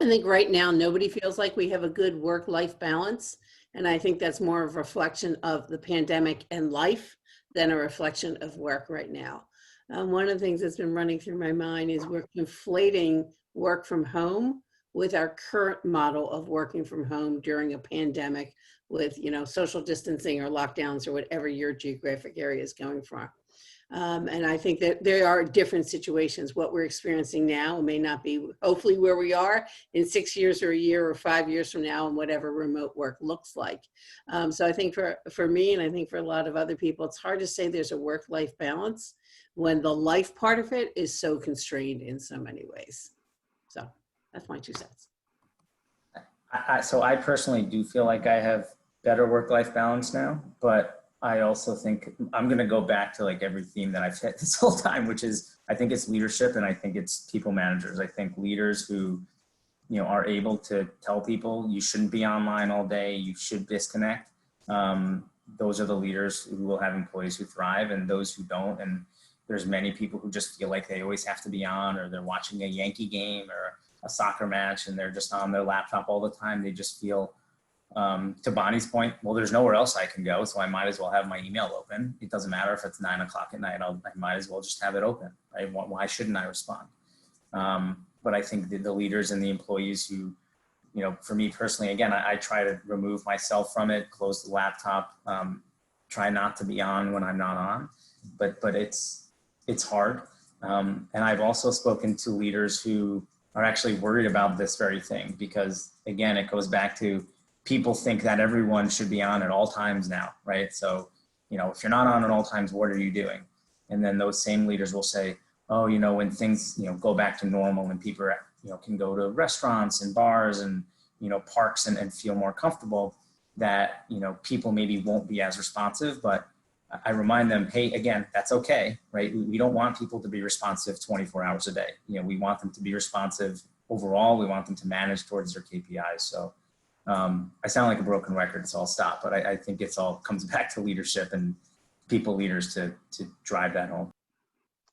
I think right now nobody feels like we have a good work-life balance. And I think that's more of a reflection of the pandemic and life than a reflection of work right now. One of the things that's been running through my mind is we're conflating work from home with our current model of working from home during a pandemic with, you know, social distancing or lockdowns or whatever your geographic area is going from. And I think that there are different situations. What we're experiencing now may not be, hopefully, where we are in 6 years or a year or 5 years from now and whatever remote work looks like. So I think for me, and I think for a lot of other people, it's hard to say there's a work-life balance when the life part of it is so constrained in so many ways. So that's my 2 cents. So I personally do feel like I have better work-life balance now, but I also think I'm going to go back to like every theme that I've hit this whole time, which is I think it's leadership and I think it's people managers. I think leaders who, you know, are able to tell people you shouldn't be online all day, you should disconnect. Those are the leaders who will have employees who thrive, and those who don't. And there's many people who just feel like they always have to be on, or they're watching a Yankee game or a soccer match and they're just on their laptop all the time. They just feel, to Bonnie's point, well, there's nowhere else I can go, so I might as well have my email open. It doesn't matter if it's 9 o'clock at night, I might as well just have it open, right? Why shouldn't I respond? But I think the leaders and the employees who, you know, for me personally, again, I try to remove myself from it, close the laptop, try not to be on when I'm not on, but it's hard. And I've also spoken to leaders who are actually worried about this very thing, because again, it goes back to people think that everyone should be on at all times now, right? So, you know, if you're not on at all times, what are you doing? And then those same leaders will say, oh, you know, when things, you know, go back to normal and people, you know, can go to restaurants and bars and, you know, parks and feel more comfortable, that, you know, people maybe won't be as responsive. But I remind them, hey, again, that's okay, right? We don't want people to be responsive 24 hours a day. You know, we want them to be responsive overall. We want them to manage towards their KPIs. So I sound like a broken record, so I'll stop. But I think it's all comes back to leadership and people leaders to drive that home.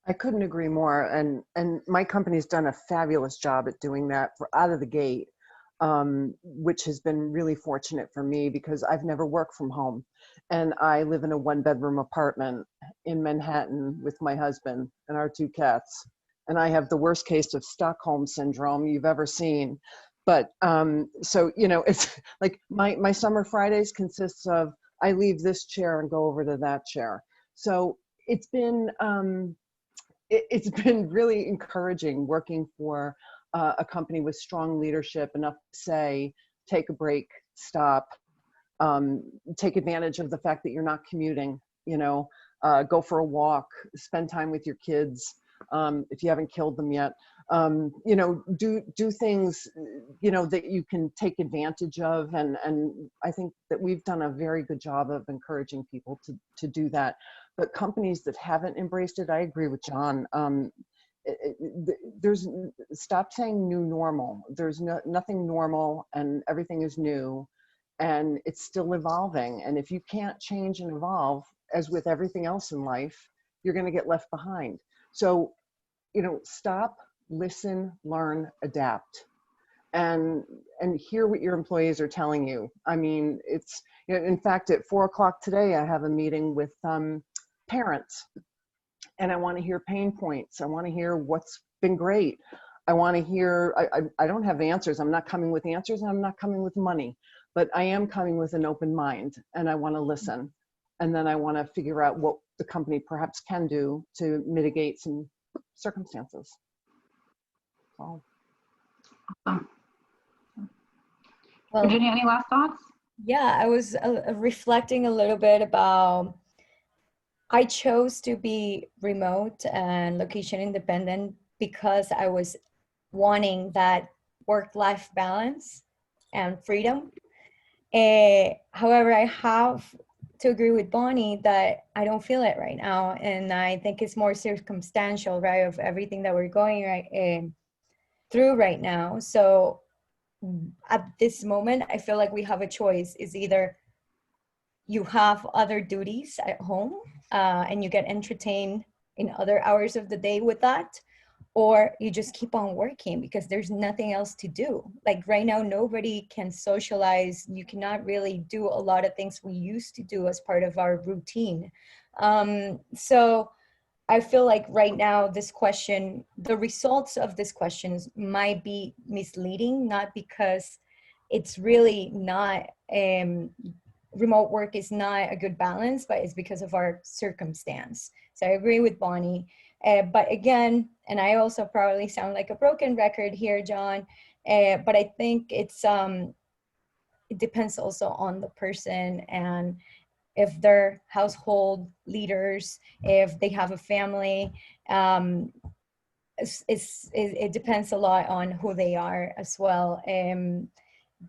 I couldn't agree more. And my company's done a fabulous job at doing that out of the gate, which has been really fortunate for me because I've never worked from home. And I live in a 1-bedroom apartment in Manhattan with my husband and our 2 cats. And I have the worst case of Stockholm syndrome you've ever seen. But so, you know, it's like my summer Fridays consists of, I leave this chair and go over to that chair. So it's been really encouraging working for a company with strong leadership, enough to say, take a break, stop, take advantage of the fact that you're not commuting, you know, go for a walk, spend time with your kids, if you haven't killed them yet, you know, do things, you know, that you can take advantage of. And I think that we've done a very good job of encouraging people to do that. But companies that haven't embraced it, I agree with John. There's stop saying new normal. There's nothing normal, and everything is new, and it's still evolving. And if you can't change and evolve, as with everything else in life, you're going to get left behind. So, you know, stop, listen, learn, adapt, and hear what your employees are telling you. I mean, it's, you know, in fact, at 4 o'clock today, I have a meeting with parents, and I want to hear pain points. I want to hear what's been great. I want to hear, I don't have answers. I'm not coming with answers, and I'm not coming with money, but I am coming with an open mind, and I want to listen. And then I want to figure out what the company perhaps can do to mitigate some circumstances. So. Awesome. Well, Virginia, any last thoughts? yeah, I was reflecting a little bit about, I chose to be remote and location independent because I was wanting that work-life balance and freedom. However, I have to agree with Bonnie that I don't feel it right now. And I think it's more circumstantial, right, of everything that we're going right in. through right now. So at this moment, I feel like we have a choice. Is either you have other duties at home and you get entertained in other hours of the day with that, or you just keep on working because there's nothing else to do. Like right now, nobody can socialize. You cannot really do a lot of things we used to do as part of our routine. So I feel like right now, this question, the results of these questions might be misleading, not because it's really not, remote work is not a good balance, but it's because of our circumstance. So I agree with Bonnie. But again, and I also probably sound like a broken record here, John, but I think it depends also on the person and if they're household leaders, if they have a family. It depends a lot on who they are as well.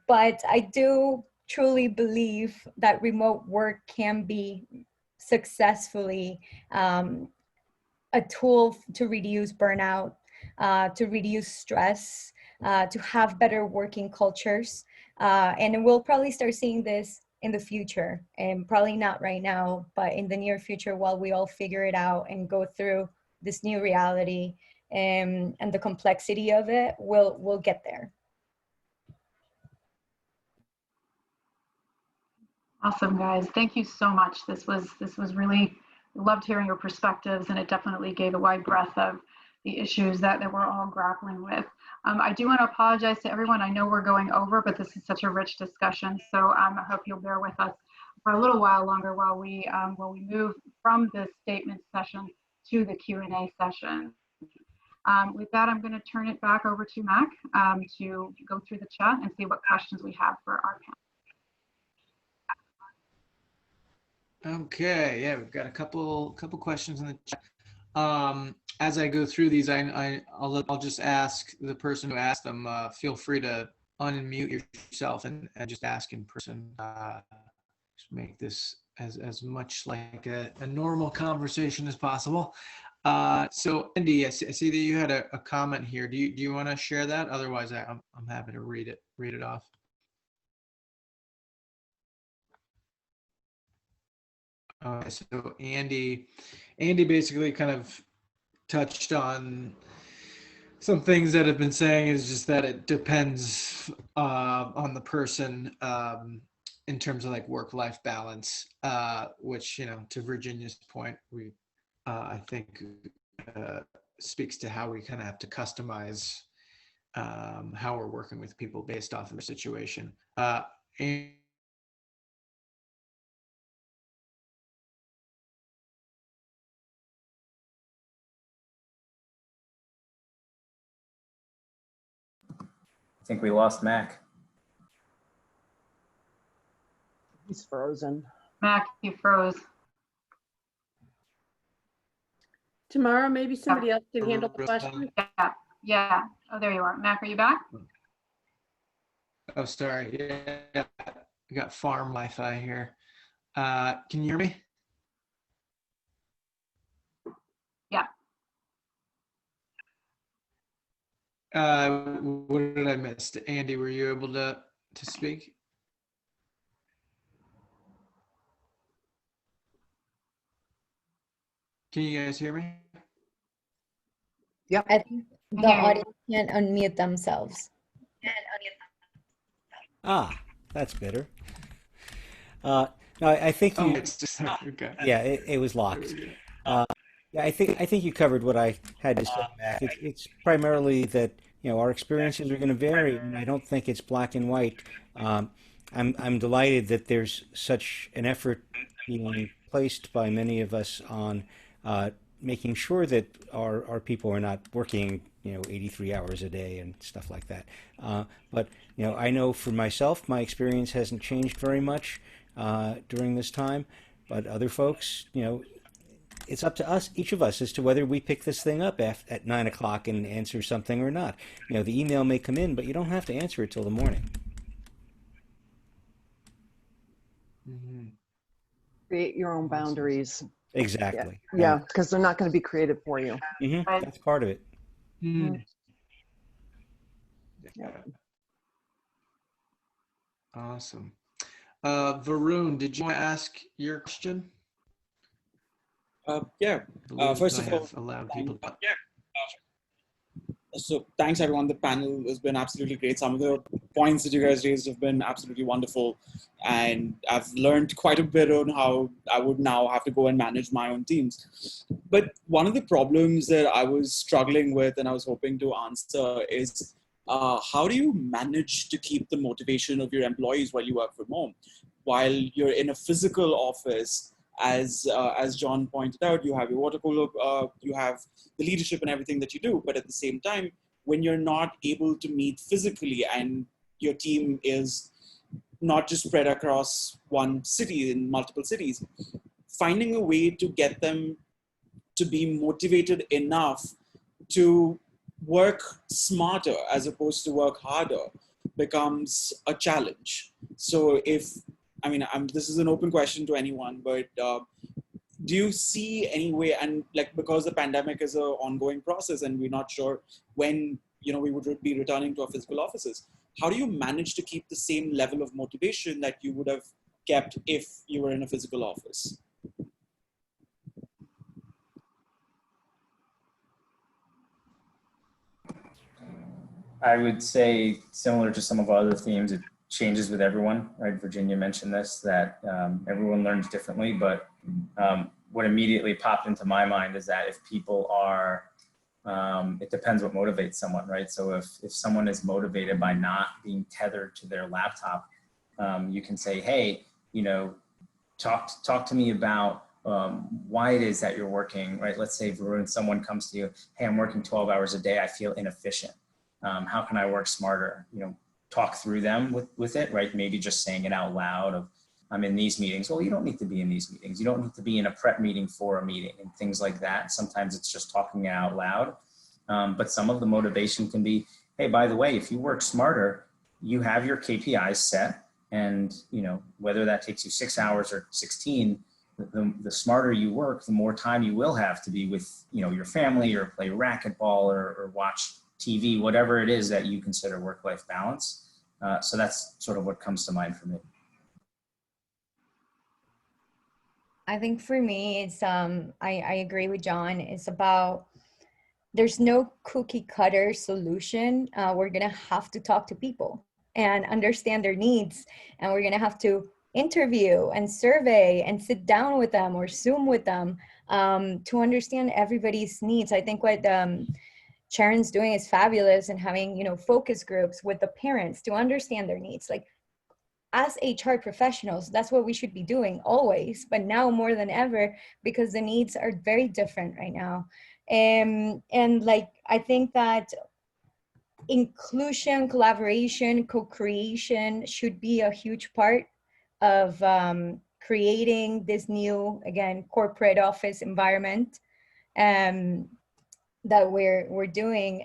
But I do truly believe that remote work can be successfully a tool to reduce burnout, to reduce stress, to have better working cultures. And we'll probably start seeing this in the future, and probably not right now, but in the near future, while we all figure it out and go through this new reality and the complexity of it, we'll get there. Awesome, guys. Thank you so much. This was really, loved hearing your perspectives, and it definitely gave a wide breadth of the issues that we're all grappling with. I do want to apologize to everyone. I know we're going over, but this is such a rich discussion. So I hope you'll bear with us for a little while longer while we move from this statement session to the Q&A session. With that, I'm going to turn it back over to Mac to go through the chat and see what questions we have for our panel. Okay, yeah, we've got a couple questions in the chat. As I go through these, I'll just ask the person who asked them. Feel free to unmute yourself and just ask in person. Just make this as much like a normal conversation as possible. So Andy, I see that you had a comment here. Do you want to share that? Otherwise, I'm happy to read it off. So Andy basically kind of touched on some things that have been saying, is just that it depends on the person in terms of like work-life balance, which, to Virginia's point, I think speaks to how we kind of have to customize how we're working with people based off of their situation. And I think we lost Mac. He's frozen. Mac, you froze. Tomorrow, maybe somebody else can handle the question. Yeah. Oh, there you are. Mac, are you back? Oh, sorry. Yeah, we got farm Wi-Fi here. Can you hear me? Yeah. What did I miss? Andy, were you able to speak? Can you guys hear me? Yep. I think the audience can unmute themselves. Ah, that's better. No, I think you. It's just okay. Yeah, it was locked. Yeah, I think you covered what I had to say, Mac. It's primarily that our experiences are going to vary, and I don't think it's black and white. I'm delighted that there's such an effort being placed by many of us on making sure that our people are not working 83 hours a day and stuff like that. But I know for myself, my experience hasn't changed very much during this time. But other folks, it's up to us, each of us, as to whether we pick this thing up at 9 o'clock and answer something or not. The email may come in, but you don't have to answer it till the morning. Mm-hmm. Create your own boundaries. Exactly. Yeah, because they're not going to be created for you. Mm-hmm. That's part of it. Mm. Awesome. Varun, did you want to ask your question? Yeah. I believe First I of all, have allowed people to. so thanks everyone. The panel has been absolutely great. Some of the points that you guys raised have been absolutely wonderful. And I've learned quite a bit on how I would now have to go and manage my own teams. But one of the problems that I was struggling with and I was hoping to answer is how do you manage to keep the motivation of your employees while you work from home? While you're in a physical office, as John pointed out, you have your water cooler, you have the leadership and everything that you do. But at the same time, when you're not able to meet physically and your team is not just spread across one city, in multiple cities, finding a way to get them to be motivated enough to work smarter as opposed to work harder becomes a challenge. So this is an open question to anyone, but do you see any way, and like, because the pandemic is an ongoing process and we're not sure when we would be returning to our physical offices, how do you manage to keep the same level of motivation that you would have kept if you were in a physical office? I would say, similar to some of our other themes, it changes with everyone, right? Virginia mentioned this, that everyone learns differently, but what immediately popped into my mind is that if people are, it depends what motivates someone, right? So if someone is motivated by not being tethered to their laptop, you can say, hey, talk to me about why it is that you're working, right? Let's say, Varun, someone comes to you, hey, I'm working 12 hours a day, I feel inefficient. How can I work smarter? Talk through them with it, right? Maybe just saying it out loud of, I'm in these meetings. Well, you don't need to be in these meetings. You don't need to be in a prep meeting for a meeting and things like that. Sometimes it's just talking it out loud. But some of the motivation can be, hey, by the way, if you work smarter, you have your KPIs set. And, whether that takes you 6 hours or 16, the smarter you work, the more time you will have to be with, your family, or play racquetball, or watch TV, whatever it is that you consider work-life balance. So that's sort of what comes to mind for me. I think for me, it's I agree with John. It's about, there's no cookie cutter solution. We're gonna have to talk to people and understand their needs, and we're gonna have to interview and survey and sit down with them or Zoom with them to understand everybody's needs. I think what Sharon's doing is fabulous, and having focus groups with the parents to understand their needs. Like, as HR professionals, that's what we should be doing always, but now more than ever, because the needs are very different right now. And like, I think that inclusion, collaboration, co-creation should be a huge part of creating this new, again, corporate office environment that we're doing,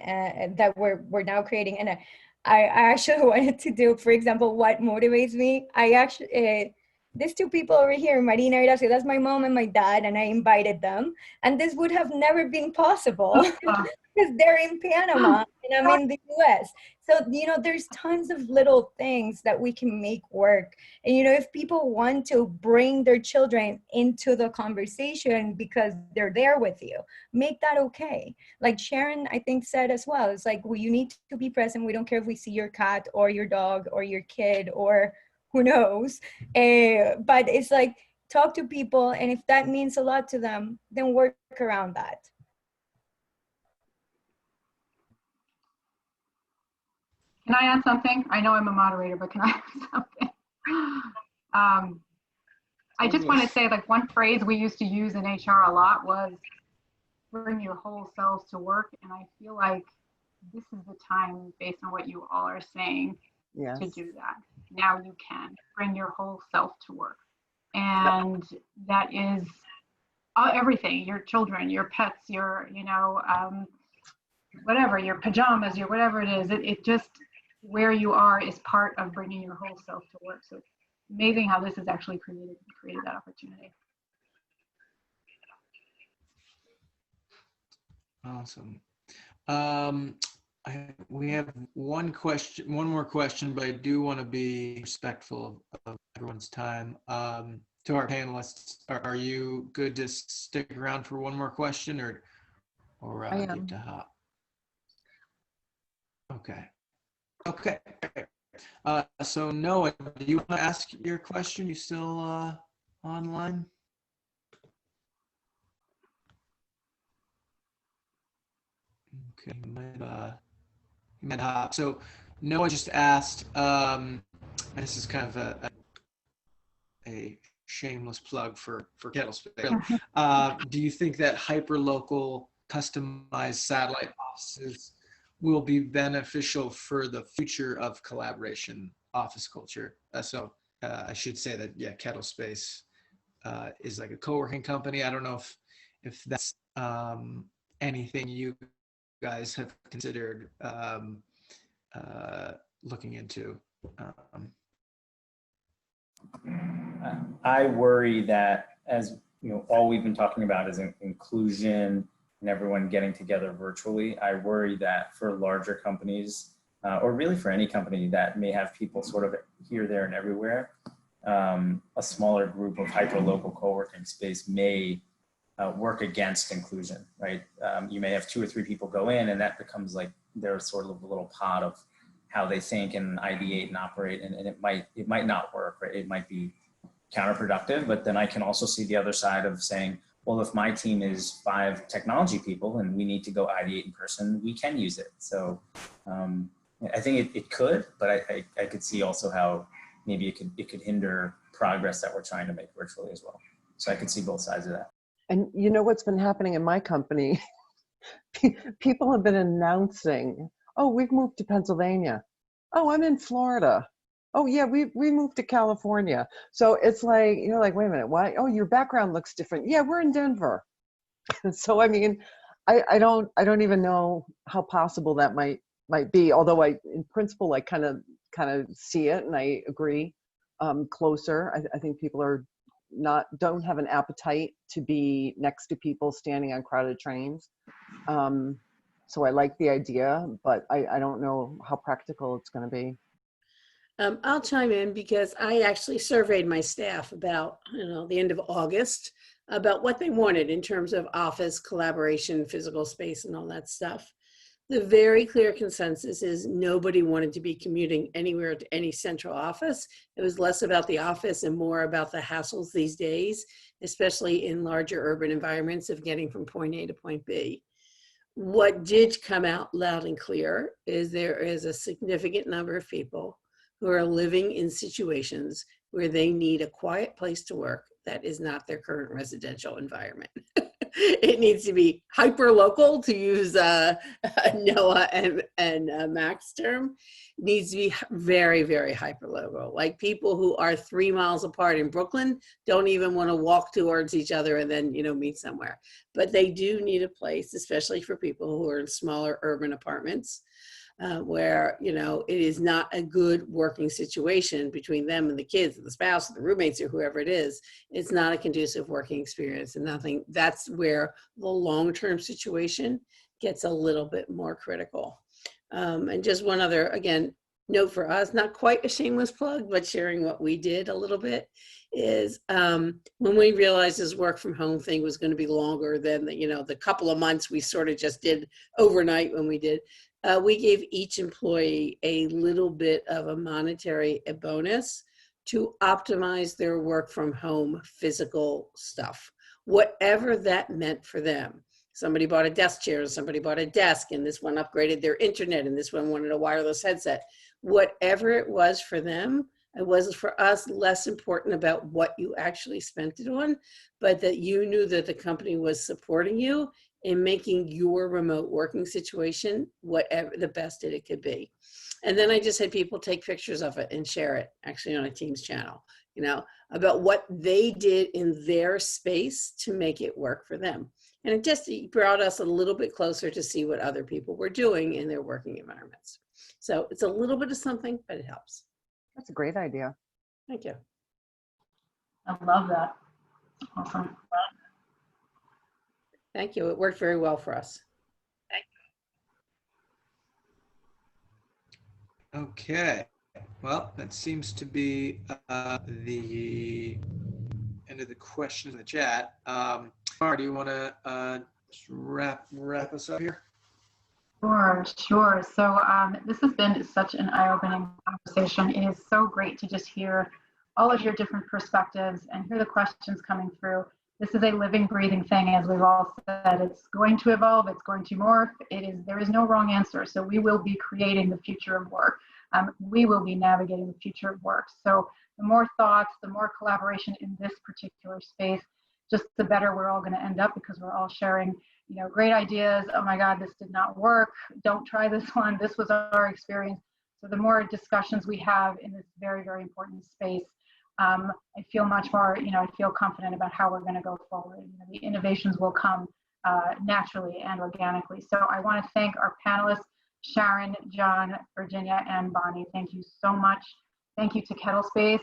that we're now creating. And I actually wanted to do, for example, what motivates me. I actually, these two people over here, Marina and Horacio, that's my mom and my dad, and I invited them. And this would have never been possible because they're in Panama and I'm in the US. So, there's tons of little things that we can make work. And, if people want to bring their children into the conversation because they're there with you, make that okay. Like Sharon, I think, said as well, it's like, well, you need to be present. We don't care if we see your cat or your dog or your kid or who knows. But it's like, talk to people. And if that means a lot to them, then work around that. Can I add something? I know I'm a moderator, but can I add something? I just want to say, like, one phrase we used to use in HR a lot was bring your whole selves to work. And I feel like this is the time, based on what you all are saying, Yes. to do that. Now you can bring your whole self to work. And that is everything, your children, your pets, your, whatever, your pajamas, your whatever it is. It just, where you are is part of bringing your whole self to work. So it's amazing how this has actually created that opportunity. Awesome. We have one more question, but I do want to be respectful of everyone's time. To our panelists, are you good to stick around for one more question, or I do you have am. to hop? Okay. Okay. So Noah, do you want to ask your question? You still online? Okay, you might hop. So Noah just asked, this is kind of a shameless plug for Kettle Space. Do you think that hyperlocal customized satellite offices will be beneficial for the future of collaboration office culture? I should say that, yeah, Kettle Space is like a co-working company. I don't know if that's anything you guys have considered looking into. I worry that, as you know, all we've been talking about is inclusion and everyone getting together virtually. I worry that for larger companies, or really for any company that may have people sort of here, there, and everywhere, a smaller group of hyperlocal co-working space may work against inclusion, right? You may have 2 or 3 people go in, and that becomes like their sort of a little pod of how they think and ideate and operate, and it might not work, right? It might be counterproductive. But then I can also see the other side of saying, well, if my team is 5 technology people and we need to go ideate in person, we can use it. So I think it could, but I could see also how maybe it could hinder progress that we're trying to make virtually as well. So I could see both sides of that. And you know what's been happening in my company? People have been announcing, oh, we've moved to Pennsylvania. Oh, I'm in Florida. Oh yeah, we moved to California. So it's like, you're like, wait a minute, why? Oh, your background looks different. Yeah, we're in Denver. So I mean, I don't even know how possible that might be. Although in principle, I kind of see it, and I agree. Closer, I think people don't have an appetite to be next to people standing on crowded trains. So I like the idea, but I don't know how practical it's going to be. I'll chime in because I actually surveyed my staff about, the end of August about what they wanted in terms of office collaboration, physical space, and all that stuff. The very clear consensus is nobody wanted to be commuting anywhere to any central office. It was less about the office and more about the hassles these days, especially in larger urban environments of getting from point A to point B. What did come out loud and clear is there is a significant number of people who are living in situations where they need a quiet place to work that is not their current residential environment. It needs to be hyper local, to use Noah and Mac's term. It needs to be very, very hyper local. Like people who are 3 miles apart in Brooklyn don't even want to walk towards each other and then meet somewhere. But they do need a place, especially for people who are in smaller urban apartments, where it is not a good working situation between them and the kids and the spouse and the roommates or whoever it is. It's not a conducive working experience, and that's where the long-term situation gets a little bit more critical. And just one other, again, note for us, not quite a shameless plug, but sharing what we did a little bit, is when we realized this work from home thing was going to be longer than the couple of months we sort of just did overnight when we did. We gave each employee a little bit of a monetary bonus to optimize their work from home physical stuff, whatever that meant for them. Somebody bought a desk chair, and somebody bought a desk, and this one upgraded their internet, and this one wanted a wireless headset. Whatever it was for them, it was for us less important about what you actually spent it on, but that you knew that the company was supporting you in making your remote working situation whatever the best that it could be. And then I just had people take pictures of it and share it actually on a Teams channel, about what they did in their space to make it work for them. And it just brought us a little bit closer to see what other people were doing in their working environments. So it's a little bit of something, but it helps. That's a great idea. Thank you. I love that. Awesome. Thank you. It worked very well for us. Okay. Well, that seems to be the end of the questions in the chat. Mara, do you want to wrap us up here? Sure. So this has been such an eye-opening conversation. It is so great to just hear all of your different perspectives and hear the questions coming through. This is a living, breathing thing, as we've all said. It's going to evolve. It's going to morph. There is no wrong answer. So we will be creating the future of work. We will be navigating the future of work. So the more thoughts, the more collaboration in this particular space, just the better we're all going to end up, because we're all sharing, great ideas. Oh my God, this did not work. Don't try this one. This was our experience. So the more discussions we have in this very, very important space, I feel much more, I feel confident about how we're going to go forward. The innovations will come naturally and organically. So I want to thank our panelists, Sharon, John, Virginia, and Bonnie. Thank you so much. Thank you to Kettle Space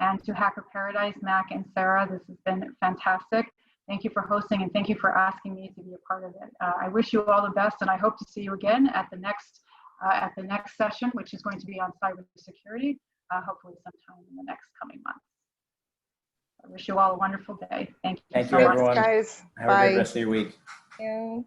and to Hacker Paradise, Mac and Sarah. This has been fantastic. Thank you for hosting, and thank you for asking me to be a part of it. I wish you all the best, and I hope to see you again at the next session, which is going to be on cybersecurity, hopefully sometime in the next coming months. I wish you all a wonderful day. Thank you Thank so you, much. everyone. Guys. Have a Bye. good rest of your week. Thank you.